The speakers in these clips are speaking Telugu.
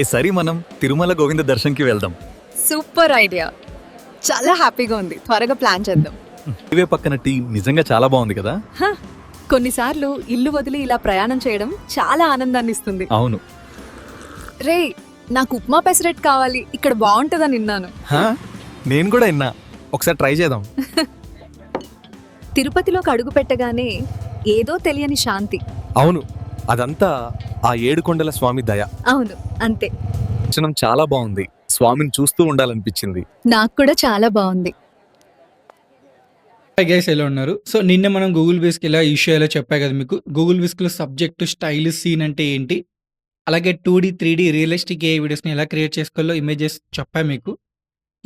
ఈసారి మనం తిరుమల గోవింద దర్శన్కి వెళ్దాం. Super idea. చాలా హ్యాపీగా ఉంది. త్వరగా ప్లాన్ చేద్దాం. ఇవే పక్కన టీ నిజంగా చాలా బాగుంది కదా. హ, కొన్నిసార్లు ఇల్లు వదిలి ఇలా ప్రయాణం చేయడం చాలా ఆనందాన్ని ఇస్తుంది. అవును. రే, నాకు ఉప్మా పెసరెట్ కావాలి. ఇక్కడ బాగుంటుందని విన్నాను. హా? నేను కూడా విన్నా. ఒకసారి ట్రై చేద్దాం. తిరుపతిలోకి అడుగు పెట్టగానే ఏదో తెలియని శాంతి. అవును, అదంతా ఆ ఏడుకొండల స్వామి దయ. అవును, అంతే. దర్శనం చాలా బాగుంది. స్వామిని చూస్తూ ఉండాలనిపించింది. నాకు కూడా చాలా బాగుంది. గైస్ ఎలా ఉన్నారు? సో నిన్న మనం గూగుల్ విస్క్ ఇలా ఇష్యూ ఎలా చెప్పా కదా మీకు. గూగుల్ విస్క్లో సబ్జెక్ట్ స్టైల్ సీన్ అంటే ఏంటి, అలాగే 2D 3D రియలిస్టిక్ ఏ వీడియోస్ని ఎలా క్రియేట్ చేసుకోవాలో ఇమేజెస్ చెప్పా మీకు.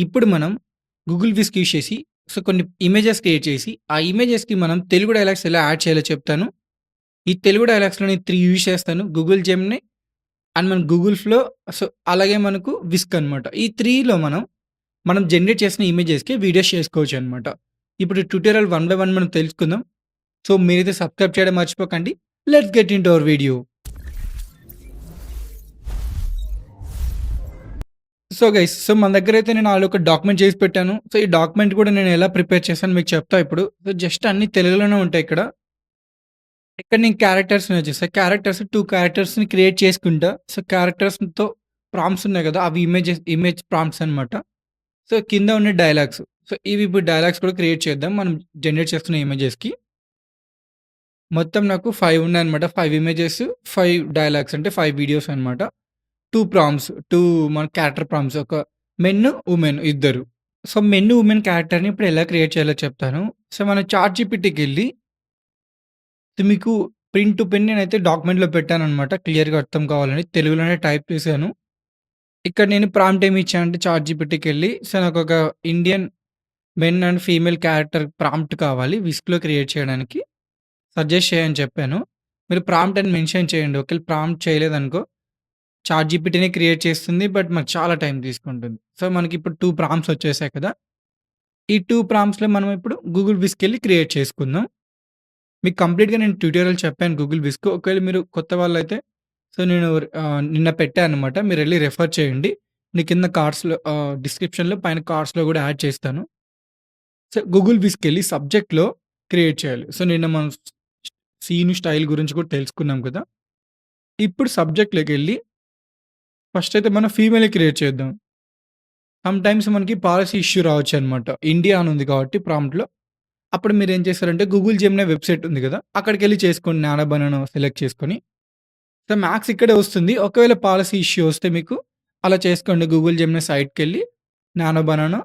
ఇప్పుడు మనం గూగుల్ విస్క్ యూస్ చేసి సో కొన్ని ఇమేజెస్ క్రియేట్ చేసి ఆ ఇమేజెస్కి మనం తెలుగు డైలాగ్స్ ఎలా యాడ్ చేయాలో చెప్తాను. ఈ తెలుగు డైలాగ్స్లో నేను 3 యూజ్ చేస్తాను: గూగుల్ జెమిని అండ్ మన గూగుల్ ఫ్లో, సో అలాగే మనకు విస్క్ అనమాట. ఈ 3లో మనం జనరేట్ చేసిన ఇమేజెస్కి వీడియోస్ చేసుకోవచ్చు అనమాట. ఇప్పుడు ట్యూటోరియల్ 1 by 1 మనం తెలుసుకుందాం. సో మీరైతే సబ్స్క్రైబ్ చేయడం మర్చిపోకండి. Let's get in to our video. So guys, so మన దగ్గర అయితే నేను ఆల్రెడీ ఒక డాక్యుమెంట్ చేసి పెట్టాను. సో ఈ డాక్యుమెంట్ కూడా నేను ఎలా ప్రిపేర్ చేశాను మీకు చెప్తా ఇప్పుడు. సో జస్ట్ అన్ని తెలుగులోనే ఉంటాయి ఇక్కడ. ఇక్కడ నేను క్యారెక్టర్స్ని వచ్చేసా క్యారెక్టర్స్ 2 క్యారెక్టర్స్ని క్రియేట్ చేసుకుంటా. సో క్యారెక్టర్స్తో ప్రాంప్ట్స్ ఉన్నాయి కదా, అవి ఇమేజ్ ప్రాంప్ట్స్ అనమాట. సో కింద ఉన్న డైలాగ్స్. సో ఇవి ఇప్పుడు డైలాగ్స్ కూడా క్రియేట్ చేద్దాం మనం జనరేట్ చేస్తున్న ఇమేజెస్కి. మొత్తం నాకు 5 ఉన్నాయన్నమాట. 5 ఇమేజెస్, 5 డైలాగ్స్ అంటే 5 వీడియోస్ అనమాట. 2 ప్రాంప్ట్స్, 2 మన క్యారెక్టర్ ప్రాంప్ట్స్, ఒక మెన్ ఉమెన్ ఇద్దరు. సో మెన్ ఉమెన్ క్యారెక్టర్ని ఇప్పుడు ఎలా క్రియేట్ చేయాలో చెప్తాను. సో మనం చాట్ జీపీటీకి వెళ్ళి మీకు ప్రింట్ టు పెన్ నేనైతే డాక్యుమెంట్లో పెట్టాననమాట, క్లియర్గా అర్థం కావాలని తెలుగులోనే టైప్ చేశాను. ఇక్కడ నేను ప్రాంప్ట్ ఏమి ఇచ్చానంటే చాట్ జీపీటీకి వెళ్ళి సో నాకు ఒక Indian men and female character prompt కావాలి విస్క్లో క్రియేట్ చేయడానికి, సజెస్ట్ చేయని చెప్పాను. మీరు ప్రాంప్ట్ అని మెన్షన్ చేయండి. ఒకవేళ ప్రాంప్ట్ చేయలేదనుకో చాట్ జీపీటీనే క్రియేట్ చేస్తుంది, బట్ మనకు చాలా టైం తీసుకుంటుంది. సో మనకి ఇప్పుడు 2 ప్రాంప్ట్స్ వచ్చేసాయి కదా. ఈ 2 ప్రాంప్ట్స్లో మనం ఇప్పుడు గూగుల్ విస్క్ వెళ్ళి క్రియేట్ చేసుకుందాం. మీకు కంప్లీట్గా నేను ట్యూటోరియల్ చెప్పాను గూగుల్ విస్క్. ఒకవేళ మీరు కొత్త వాళ్ళు అయితే సో నేను నిన్న పెట్టాను అనమాట, మీరు వెళ్ళి రెఫర్ చేయండి. నేను కింద కార్డ్స్లో డిస్క్రిప్షన్లో పైన కార్డ్స్లో కూడా యాడ్ చేస్తాను. సో గూగుల్ విస్క్ వెళ్ళి సబ్జెక్ట్లో క్రియేట్ చేయాలి. సో నిన్న మనం సీన్ స్టైల్ గురించి కూడా తెలుసుకున్నాం కదా. ఇప్పుడు సబ్జెక్ట్లోకి వెళ్ళి ఫస్ట్ అయితే మనం ఫీమేల్ క్రియేట్ చేద్దాం. సమ్ టైమ్స్ మనకి పాలసీ ఇష్యూ రావచ్చు అనమాట. ఇండియా అని ఉంది కాబట్టి ప్రాంప్ట్లో. అప్పుడు మీరు ఏం చేస్తారంటే గూగుల్ జెమినీ వెబ్సైట్ ఉంది కదా, అక్కడికి వెళ్ళి చేసుకోండి. నానా బనానా సెలెక్ట్ చేసుకొని సో మ్యాథ్స్ ఇక్కడే వస్తుంది. ఒకవేళ పాలసీ ఇష్యూ వస్తే మీకు అలా చేసుకోండి. గూగుల్ జెమినీ సైట్కి వెళ్ళి నానో బనానా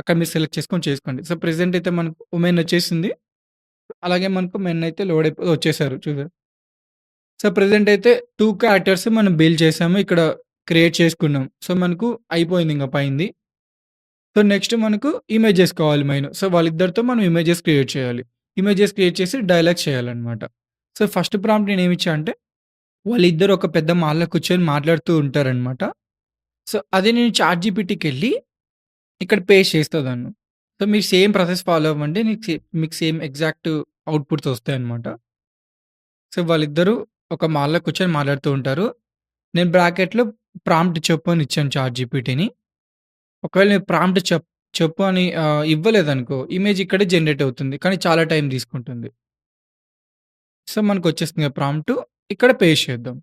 అక్కడ మీరు సెలెక్ట్ చేసుకొని చేసుకోండి. సో ప్రెజెంట్ అయితే మనకు ఉమెన్ వచ్చేసింది, అలాగే మనకు మెన్ అయితే లోడ్ అయిపోయి వచ్చేసారు చూసారు. సో ప్రెజెంట్ అయితే 2 క్యారెక్టర్స్ మనం బిల్డ్ చేసాము, ఇక్కడ క్రియేట్ చేసుకున్నాం. సో మనకు అయిపోయింది ఇంకా పైంది. సో నెక్స్ట్ మనకు ఇమేజెస్ కావాలి మెయిన్. సో వాళ్ళిద్దరితో మనం ఇమేజెస్ క్రియేట్ చేయాలి. ఇమేజెస్ క్రియేట్ చేసి డైలాగ్స్ చేయాలన్నమాట. సో ఫస్ట్ ప్రాంప్ట్ నేను ఏమి ఇచ్చా అంటే వాళ్ళిద్దరు ఒక పెద్ద మాల్లో కూర్చొని మాట్లాడుతూ ఉంటారనమాట. సో అదే నేను చాట్ జీపీటీకి వెళ్ళి ఇక్కడ పేస్ట్ చేస్తా దాన్ని. సో మీరు సేమ్ ప్రాసెస్ ఫాలో అవ్వండి, మీకు సేమ్ ఎగ్జాక్ట్ అవుట్పుట్స్ వస్తాయన్నమాట. సో వాళ్ళిద్దరూ ఒక మాల్లో కూర్చొని మాట్లాడుతూ ఉంటారు. నేను బ్రాకెట్లో ప్రాంప్ట్ చెప్పు అని ఇచ్చాను చాట్ జీపీటీని. ఒకవేళ నేను ప్రాంప్ట్ చెప్పు అని ఇవ్వలేదనుకో ఇమేజ్ ఇక్కడే జనరేట్ అవుతుంది, కానీ చాలా టైం తీసుకుంటుంది. సో మనకు వచ్చేస్తుంది ప్రాంప్ట్, ఇక్కడ పేస్ట్ చేద్దాం.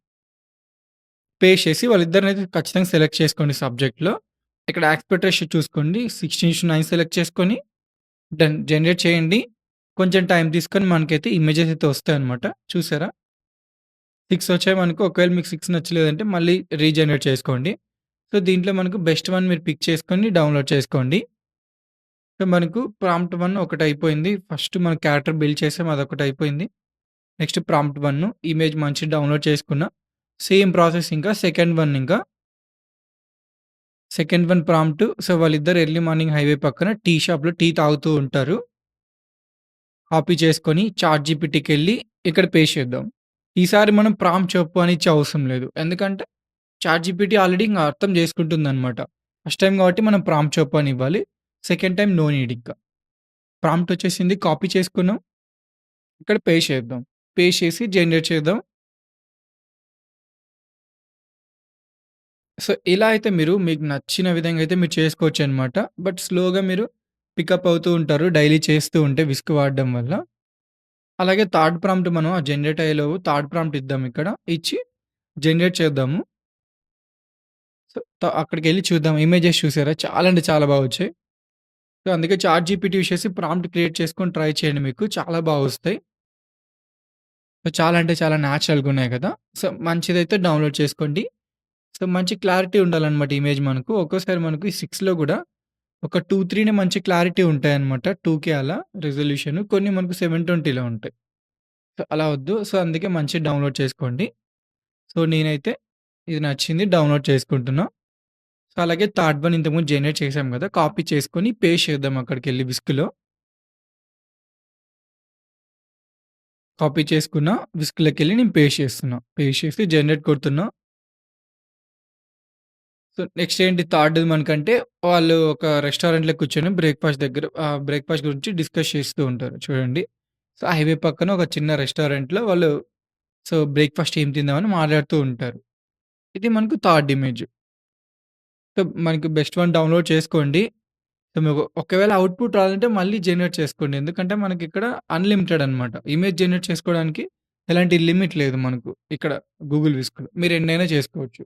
పేస్ట్ చేసి వాళ్ళిద్దరినైతే ఖచ్చితంగా సెలెక్ట్ చేసుకోండి సబ్జెక్ట్లో. ఇక్కడ యాస్పెక్ట్ రేషియో చూసుకోండి, 16:9 సెలెక్ట్ చేసుకొని డన్ జనరేట్ చేయండి. కొంచెం టైం తీసుకొని మనకైతే ఇమేజెస్ అయితే వస్తాయన్నమాట. చూసారా 6 వచ్చాయి మనకు. ఒకవేళ మీకు 6 నచ్చలేదంటే మళ్ళీ రీజనరేట్ చేసుకోండి. సో దీంట్లో మనకు బెస్ట్ వన్ మీరు పిక్ చేసుకొని డౌన్లోడ్ చేసుకోండి. సో మనకు ప్రాంప్ట్ 1 ఒకటి అయిపోయింది. ఫస్ట్ మన క్యారెక్టర్ బిల్డ్ చేసాం, అదొకటి అయిపోయింది. నెక్స్ట్ ప్రాంప్ట్ 1 ఇమేజ్ మంచి డౌన్లోడ్ చేసుకున్నా. సేమ్ ప్రాసెస్ ఇంకా సెకండ్ వన్ ప్రాంప్ట్. సో వాళ్ళిద్దరు ఎర్లీ మార్నింగ్ హైవే పక్కన టీ షాప్లో టీ తాగుతూ ఉంటారు. కాపీ చేసుకొని చాట్ జీపీటీకి వెళ్ళి ఇక్కడ పేస్ట్ చేద్దాం. ఈసారి మనం ప్రాంప్ట్ చెప్పు అని ఇచ్చే అవసరం లేదు, ఎందుకంటే చాట్ జీపీటీ ఆల్రెడీ ఇంకా అర్థం చేసుకుంటుంది అనమాట. ఫస్ట్ టైం కాబట్టి మనం ప్రాంప్ట్ చెప్పు అని ఇవ్వాలి. Second time no need. ఇంకా ప్రాంప్ట్ వచ్చేసింది, కాపీ చేసుకున్నాం, ఇక్కడ పేస్ట్ చేద్దాం. పేస్ట్ చేసి జనరేట్ చేద్దాం. సో, ఇలా అయితే మీరు మీకు నచ్చిన విధంగా అయితే మీరు చేసుకోవచ్చనమాట. బట్ స్లోగా మీరు పికప్ అవుతూ ఉంటారు డైలీ చేస్తూ ఉంటే విస్క్ వాడడం వల్ల. అలాగే థర్డ్ ప్రాంప్ట్ మనం ఆ జనరేట్ అయ్యేలోపు థర్డ్ ప్రాంప్ట్ ఇద్దాం ఇక్కడ. ఇచ్చి జనరేట్ చేద్దాము. సో, అక్కడికెళ్లి చూద్దాం. ఇమేజెస్ చూసారా? చాలా అంటే చాలా బా వచ్చాయి. సో, అందుకే చాట్‌జీపీటీ యూజ్ చేసి ప్రాంప్ట్ క్రియేట్ చేసుకొని ట్రై చేయండి మీకు. చాలా బా వస్తాయి. సో, చాలా అంటే చాలా న్యాచురల్‌గున్నాయి కదా! సో, మంచిదైతే డౌన్‌లోడ్ చేసుకోండి. సో, మంచి క్లారిటీ ఉండాలనమాట ఇమేజ్ మనకు. ఒక్కోసారి మనకు ఈ 6లో గూడా ఒక 2, 3నే మంచి క్లారిటీ ఉంటాయన్నమాట. 2కే అలా రిజల్యూషన్. కొన్ని మనకు 720లో ఉంటాయి. సో, అలా వద్దు. సో, అందుకే మంచిది డౌన్‌లోడ్ చేసుకోండి. సో, నేనైతే ఇది నచ్చింది డౌన్‌లోడ్ చేసుకుంటున్నా. సో, అలాగే థర్డ్ వన్ ఇంతకుముందు జనరేట్ చేసాం గదా! కాపీ చేసుకొని పేస్ట్ చేద్దాం అక్కడికెళ్ళి విస్క్‌లో. కాపీ చేసుకున్న విస్క్‌లోకెళ్ళి నేను పేస్ట్ చేస్తున్నా. పేస్ట్ చేసి జనరేట్ కొడుతున్నా. సో, నెక్స్ట్ ఏంటి థర్డ్‌ది మనకంటే వాళ్ళు ఒక రెస్టారెంట్‌లో కూర్చొని బ్రేక్‌ఫాస్ట్ గురించి డిస్కస్ చేస్తూ ఉంటారు చూడండి. సో, హైవే పక్కన ఒక చిన్న రెస్టారెంట్‌లో వాళ్ళు బ్రేక్‌ఫాస్ట్ ఏం తిందామని మాట్లాడుతూ ఉంటారు. ఇది మనకు థర్డ్ ఇమేజ్. సో, మనకి బెస్ట్ వన్ డౌన్‌లోడ్ చేసుకోండి. సో, మీకు ఒకవేళ అవుట్‌పుట్ రాదంటే మళ్ళీ జనరేట్ చేసుకోండి. ఎందుకంటే మనకిక్కడ అన్‌లిమిటెడ్ అనమాట. ఇమేజ్ జనరేట్ చేసుకోవడానికి ఎలాంటి లిమిట్ లేదు మనకు ఇక్కడ గూగుల్ విస్క్‌లో. మీరు ఎన్నైనా చేసుకోవచ్చు.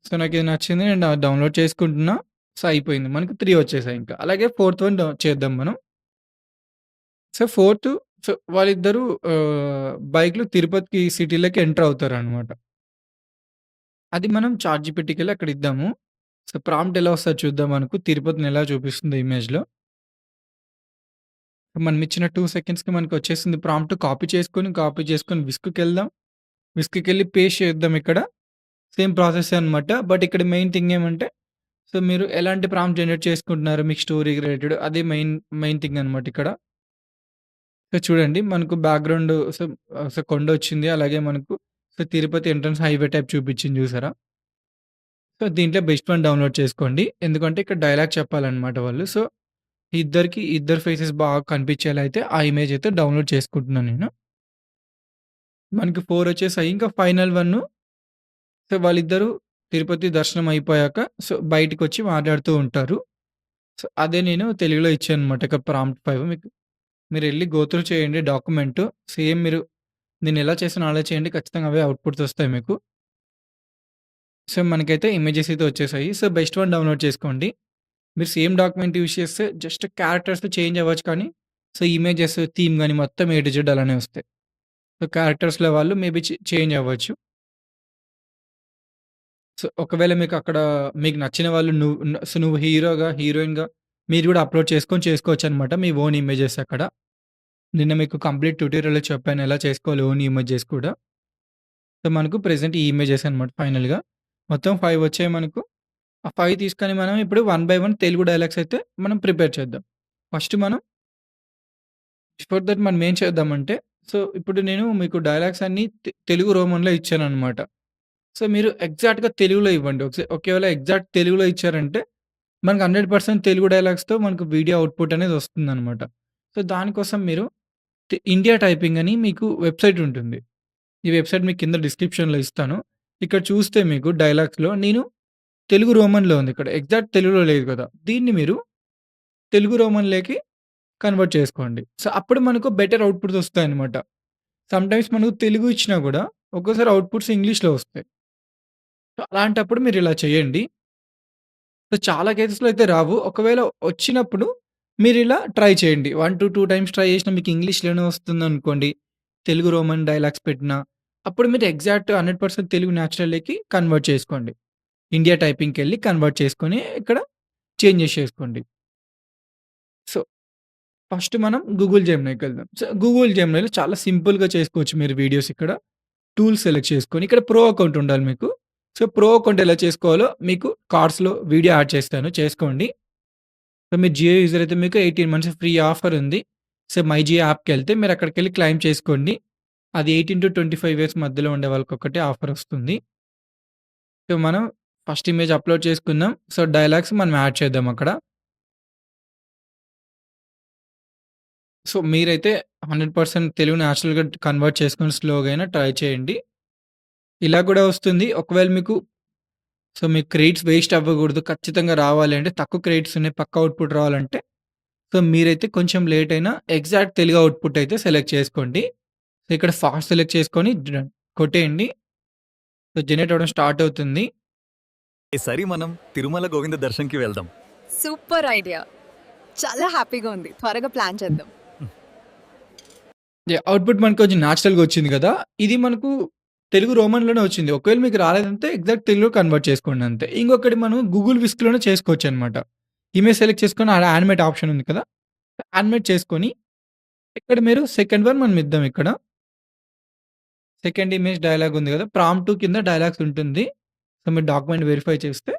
సో, నాకిది నచ్చింది. నేను డౌన్‌లోడ్ చేసుకుంటున్నా. సో, అయిపోయింది. మనకు 3 వచ్చేసాయి ఇంకా. అలాగే ఫోర్త్ వన్ చేద్దాం మనం. సో, ఫోర్త్ వాళ్ళిద్దరూ బైక్‌లో తిరుపతికి సిటీలోకి ఎంటర్ అవుతారనమాట. అది మనం చాట్‌జీపీటీకెళ్ళి అక్కడ ఇద్దాము. సో, ప్రాంప్ట్ ఎలా వస్తదో చూద్దాం మనకు. తిరుపతిని ఎలా చూపిస్తుందో ఇమేజ్‌లో. మనం ఇచ్చిన 2 సెకండ్స్‌కి మనకొచ్చేసింది ప్రాంప్ట్. కాపీ చేసుకొని విస్క్‌కెళ్దాం. విస్క్‌కెళ్ళి పేస్ట్ చేద్దాం ఇక్కడ. సేమ్ ప్రాసెస్సే అనమాట. బట్ ఇక్కడ మెయిన్ థింగ్ ఏమంటే మీరు ఎలాంటి ప్రాంప్ట్ జనరేట్ చేసుకుంటున్నారు మీకు స్టోరీకి రిలేటెడ్ అదే మెయిన్ థింగ్ అనమాట ఇక్కడ. సో, చూడండి మనకు బ్యాక్‌గ్రౌండ్ కొండొచ్చింది. అలాగే మనకు తిరుపతి ఎంట్రన్స్ హైవే టైప్ చూపిచ్చింది చూసారా? సో, దీంట్లో బెస్ట్ వన్ డౌన్‌లోడ్ చేసుకోండి. ఎందుకంటే ఇక్కడ డైలాగ్ చెప్పాలనమాట వాళ్ళు. సో, ఇద్దరి ఫేసెస్ బాగా కనిపించేలా అయితే ఆ ఇమేజ్ అయితే డౌన్‌లోడ్ చేసుకుంటున్నాను నేను. మనకి 4 వచ్చేసాయి. ఇంకా ఫైనల్ వన్ను వాళ్ళిద్దరూ తిరుపతి దర్శనం అయిపోయాక బయటికొచ్చి మాట్లాడుతూ ఉంటారు. సో, అదే నేను తెలుగులో ఇచ్చాననమాట. ఇక ప్రాంప్ట్ 5 మీరెళ్లి గో త్రూ చేయండి డాక్యుమెంటు. సేమ్ నేనెలా చేశానో అలా చేయండి. ఖచ్చితంగా అవే అవుట్‌పుట్స్ ఒస్తాయి మీకు. సో, మనకైతే ఇమేజెస్ అయితే వచ్చేసాయి. సో, బెస్ట్ వన్ డౌన్‌లోడ్ చేసుకోండి. మీరు సేమ్ డాక్యుమెంట్ యూజ్ చేస్తే జస్ట్ క్యారెక్టర్స్ చేంజ్ అవ్వచ్చు కానీ, ఇమేజెస్, థీమ్ గాని మొత్తం ఏ టు జెడ్ అలానే వస్తాయి. సో, క్యారెక్టర్స్‌లో వాళ్ళు మేబీ చేంజ్ అవ్వచ్చు. సో, ఒకవేళ మీకు నచ్చిన వాళ్ళు నువ్వు హీరోగా, హీరోయిన్‌గా మీరు గూడా అప్‌లోడ్ చేసుకోవచ్చనమాట. మీ ఓన్ ఇమేజెస్ అక్కడ. నిన్న మీకు కంప్లీట్ ట్యుటోరియల్‌లో చెప్పాను ఎలా చేసుకోవాలి ఓన్ ఇమేజెస్ కూడా. సో, మనకు ప్రెజెంట్ ఈ ఇమేజెస్ అనమాట ఫైనల్‌గా. మొత్తం 5 వచ్చాయి మనకు. ఆ 5 తీసుకొని మనం ఇప్పుడు one by one Telugu dialogues అయితే మనం ప్రిపేర్ చేద్దాం. ఫస్ట్ మనం బిఫోర్ దట్ మనం ఏం చేద్దామంటే, ఇప్పుడు నేను మీకు డైలాగ్స్ అన్నీ తెలుగు రోమన్‌లో ఇచ్చాననమాట. సో, మీరు ఎగ్జాక్ట్‌గా తెలుగులో ఇవ్వండి. ఒకవేళ ఎగ్జాక్ట్ తెలుగులో ఇచ్చారంటే, మనకు 100% తెలుగు డైలాగ్స్‌తో మనకు వీడియో అవుట్‌పుట్ అనేది వస్తుందనమాట. సో, దానికోసం మీరు ఇండియా టైపింగ్ అని మీకు వెబ్‌సైట్ ఉంటుంది. ఈ వెబ్‌సైట్ మీకు కింద డిస్క్రిప్షన్‌లో ఇస్తాను. ఇక్కడ చూస్తే మీకు డైలాగ్స్‌లో నేను తెలుగు రోమన్‌లో ఉంది ఇక్కడ. ఎగ్జాక్ట్ తెలుగులో లేదు కదా! దీన్ని మీరు తెలుగు రోమన్‌లోకి కన్వర్ట్ చేసుకోండి. సో, అప్పుడు మనకు బెటర్ అవుట్‌పుట్స్ వస్తాయన్నమాట. సమ్‌టైమ్స్ మనకు తెలుగు ఇచ్చినా గూడా ఒక్కోసారి అవుట్‌పుట్స్ ఇంగ్లీష్‌లో వస్తాయి. సో, అలాంటప్పుడు మీరిలా చేయండి. సో, చాలా కేసెస్‌లో అయితే రావు. ఒకవేళ వచ్చినప్పుడు మీరిలా ట్రై చేయండి. 1-2 టైమ్స్ ట్రై చేసినా మీకు ఇంగ్లీష్‌లోనే వస్తుందనుకోండి. తెలుగు రోమన్ డైలాగ్స్ పెట్టినా, అప్పుడు మీరు ఎగ్జాక్ట్ 100% తెలుగు న్యాచురల్‌లోకి కన్వర్ట్ చేసుకోండి. ఇండియా టైపింగ్‌కెళ్ళి కన్వర్ట్ చేసుకొని ఇక్కడ చేంజ్ చేసేసుకోండి. సో, ఫస్ట్ మనం గూగుల్ జెమినైకెళ్దాం. సో, గూగుల్ జెమినైలో చాలా సింపుల్‌గా చేసుకోవచ్చు మీరు వీడియోస్ ఇక్కడ. టూల్స్ సెలెక్ట్ చేసుకొని ఇక్కడ ప్రో అకౌంట్ ఉండాలి మీకు. సో, ప్రో అకౌంట్ ఎలా చేసుకోవాలో మీకు కార్డ్స్‌లో వీడియో యాడ్ చేస్తాను చేసుకోండి. సో, మీరు జియో యూజర్ అయితే మీకు 18 మంత్స్ ఫ్రీ ఆఫర్ ఉంది. సో, మై జియో యాప్‌కెళ్తే మీరు అక్కడికెళ్ళి క్లెయిమ్ చేసుకోండి. అది 18-25 ఇయర్స్ మధ్యలో ఉండే వాళ్ళకొక్కటే ఆఫర్ వస్తుంది. సో, మనం ఫస్ట్ ఇమేజ్ అప్‌లోడ్ చేసుకుందాం. సో, డైలాగ్స్ మనం యాడ్ చేద్దాం అక్కడ. సో, మీరైతే 100% తెలుగు న్యాచురల్‌గా కన్వర్ట్ చేసుకొని స్లోగా అయినా ట్రై చేయండి. ఇలా కూడా వస్తుంది. ఒకవేళ మీకు మీకు క్రెడిట్స్ వేస్ట్ అవ్వకూడదు. ఖచ్చితంగా రావాలి అంటే తక్కువ క్రెడిట్స్ ఉన్నాయి. పక్కా అవుట్‌పుట్ రావాలంటే మీరైతే కొంచెం లేట్ అయినా ఎగ్జాక్ట్ తెలుగు అవుట్‌పుట్ అయితే సెలెక్ట్ చేసుకోండి. సో, ఇక్కడ ఫాస్ట్ సెలెక్ట్ చేసుకొని కొట్టేయండి. సో, జనరేట్ అవ్వడం స్టార్ట్ అవుతుంది. ఈసారి మనం తిరుమల గోవింద దర్శన్కి వెళ్దాం. Super idea. చాలా హ్యాపీగా ఉంది. త్వరగా ప్లాన్ చేద్దాం. అవుట్‌పుట్ మనకు కొంచెం న్యాచురల్‌గా వచ్చింది కదా! ఇది మనకు తెలుగు రోమన్‌లోనే వచ్చింది. ఒకవేళ మీకు రాలేదంటే ఎగ్జాక్ట్ తెలుగులో కన్వర్ట్ చేసుకోండి అంతే. ఇంకొకటి మనం గూగుల్ విస్క్‌లోనే చేసుకోవచ్చనమాట. ఇమేజ్ సెలెక్ట్ చేసుకొని ఆడ యానిమేట్ ఆప్షన్ ఉంది కదా! యానిమేట్ చేసుకొని ఇక్కడ మీరు సెకండ్ వన్ మనం ఇద్దాం ఇక్కడ. సెకండ్ ఇమేజ్ డైలాగ్ ఉంది కదా! ప్రాంప్ట్ 2 కింద డైలాగ్స్ ఉంటుంది. సో, మీరు డాక్యుమెంట్ వెరిఫై చేస్తే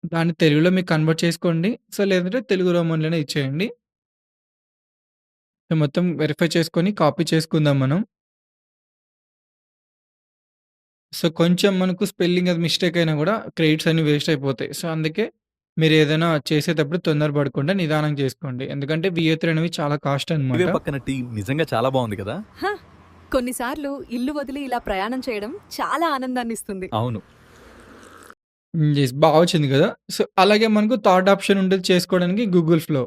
దాన్ని తెలుగులో మీకు కన్వర్ట్ చేసుకోండి. సో, లేదంటే తెలుగు రోమన్‌లోనే ఇచ్చేయండి. సో, మొత్తం వెరిఫై చేసుకొని కాపీ చేసుకుందాం మనం. సో, కొంచెం మనకు స్పెల్లింగ్ అది మిస్టేక్ అయినా గూడా క్రెడిట్స్ అన్నీ వేస్ట్ అయిపోతాయి. సో, అందుకే మీరేదైనా చేసేటప్పుడు తొందర పడకుండా నిదానంగా చేసుకోండి. ఎందుకంటే VA3 అనేవి చాలా కాస్ట్ ఇవే అనమాట. పక్కన టీ నిజంగా చాలా బాగుంది కదా. హ! కొన్నిసార్లు ఇల్లు వదిలి ఇలా ప్రయాణం చేయడం చాలా ఆనందాన్నిస్తుంది. అవును. యెస్. బా వచ్చింది గదా! సో, అలాగే మనకు థర్డ్ ఆప్షన్ ఉంటది చేసుకోవడానికి Google flow.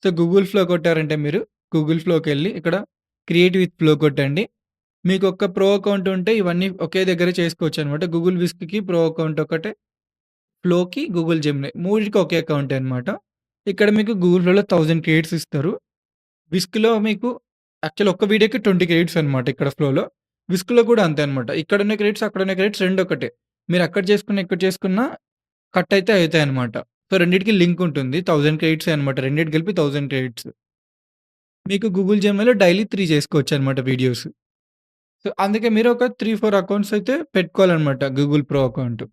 So, Google flow కొట్టారంటే మీరు గూగుల్ ఫ్లోకెళ్ళి ఇక్కడ క్రియేట్ విత్ ఫ్లో కొట్టండి. మీకొక్క ప్రో అకౌంట్ ఉంటే ఇవన్నీ ఒకే దగ్గర చేసుకోవచ్చనమాట. గూగుల్ విస్క్‌కి ప్రో అకౌంట్ ఒకటే. ఫ్లోకి, గూగుల్ జెమినీ మూడిటికి ఒకే అకౌంటే అనమాట. ఇక్కడ మీకు గూగుల్ ఫ్లోలో 1000 క్రెడిట్స్ ఇస్తారు. విస్క్‌లో మీకు యాక్చువల్ ఒక్క వీడియోకి 20 క్రెడిట్స్ అనమాట ఇక్కడ ఫ్లోలో. విస్క్‌లో కూడా అంతే అనమాట. ఇక్కడున్న క్రెడిట్స్, అక్కడున్న క్రెడిట్స్ 2 ఒకటే. మీరు అక్కడ చేసుకున్న, ఇక్కడ చేసుకున్న కట్ అయితే అయితాయనమాట. సో, రెండిటికి లింక్ ఉంటుంది. 1000 క్రెడిట్సే అనమాట. రెండిటికి కలిపి 1000 క్రెడిట్స్. మీకు గూగుల్ జెమినీలో డైలీ 3 చేసుకోవచ్చనమాట వీడియోస్. సో, అందుకే మీరు ఒక 3, 4 అకౌంట్స్ అయితే పెట్టుకోవాలనమాట గూగుల్ ప్రో అకౌంట్.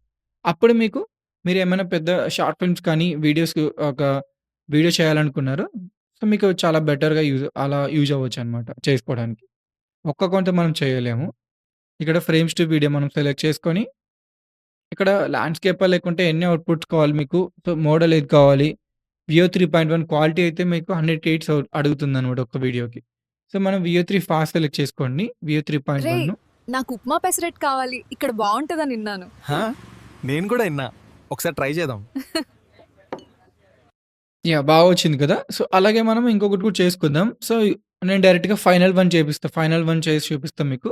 అప్పుడు మీకు మీరేమైనా పెద్ద షార్ట్ ఫిల్మ్స్ కానీ, వీడియోస్ ఒక వీడియో చేయాలనుకున్నారో సో, మీకు చాలా బెటర్‌గా అలా యూజ్ అవ్వచ్చనమాట చేసుకోవడానికి. ఒక్క అకౌంట్‌తో మనం చేయలేము. ఇక్కడ ఫ్రేమ్స్ టు వీడియో మనం సెలెక్ట్ చేసుకొని, ఇక్కడ ల్యాండ్‌స్కేపా లేకుంటే ఎన్ని అవుట్‌పుట్స్ కావాలి మీకు, సో, మోడల్ ఏది కావాలి, వియో 3.1 క్వాలిటీ అయితే మీకు 100 క్రెడిట్స్ అడుగుతుందనమాట ఒక్క వీడియోకి. సో, మనం వియో 3 ఫాస్ట్ సెలెక్ట్ చేసుకోండి. వియో రేయ్! 3.1 నాకు ఉప్మా పెసరట్టు కావాలి. ఇక్కడ బావుంటదని విన్నాను. హా? నేను కూడా విన్నా. ఒకసారి ట్రై చేద్దాం. బాగా వచ్చింది కదా! సో, అలాగే మనం ఇంకొకటి కూడా చేసుకుందాం. సో, నేను డైరెక్ట్‌గా ఫైనల్ వన్ చేపిస్తా. ఫైనల్ వన్ చేసి చూపిస్తా మీకు.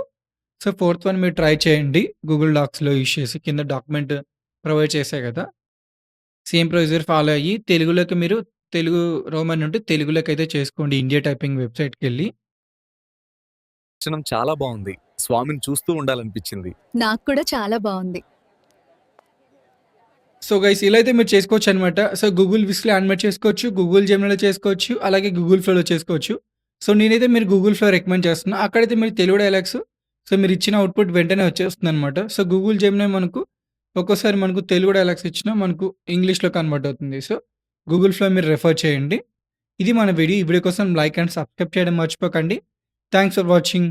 సో, ఫోర్త్ వన్ మీరు ట్రై చేయండి. గూగుల్ డాక్స్‌లో యూజ్ చేసి కింద డాక్యుమెంట్ ప్రొవైడ్ చేశా కదా! సేమ్ ప్రొసీజర్ ఫాలో అయ్యి తెలుగులోకి మీరు తెలుగు రోమన్ నుండి తెలుగులోకి అయితే చేసుకోండి. ఇండియా టైపింగ్ వెబ్‌సైట్‌కెళ్ళి. దర్శనం చాలా బాగుంది. స్వామిని చూస్తూ ఉండాలనిపించింది. నాకు కూడా చాలా బావుంది. సో, గైస్ ఇలా అయితే మీరు చేసుకోవచ్చనమాట. సో, గూగుల్ విస్క్‌లో యానిమేట్ చేసుకోవచ్చు. గూగుల్ జెమినీలో చేసుకోవచ్చు. అలాగే గూగుల్ ఫ్లోలో చేసుకోవచ్చు. సో, నేనైతే మీరు గూగుల్ ఫ్లో రికమెండ్ చేస్తున్నా. అక్కడైతే మీరు తెలుగు డైలాగ్స్ సో, మీరు ఇచ్చిన అవుట్‌పుట్ వెంటనే వచ్చేస్తుందనమాట. సో, గూగుల్ జెమినీ మనకు ఒక్కోసారి మనకు తెలుగు డైలాగ్స్ ఇచ్చినా మనకు ఇంగ్లీష్‌లో కన్వర్ట్ అవుతుంది. సో, గూగుల్ ఫ్లో మీరు రిఫర్ చేయండి. ఇది మన వీడియో. ఈ వీడియో కోసం లైక్ అండ్ సబ్స్క్రైబ్ చేయడం మర్చిపోకండి. Thanks for watching.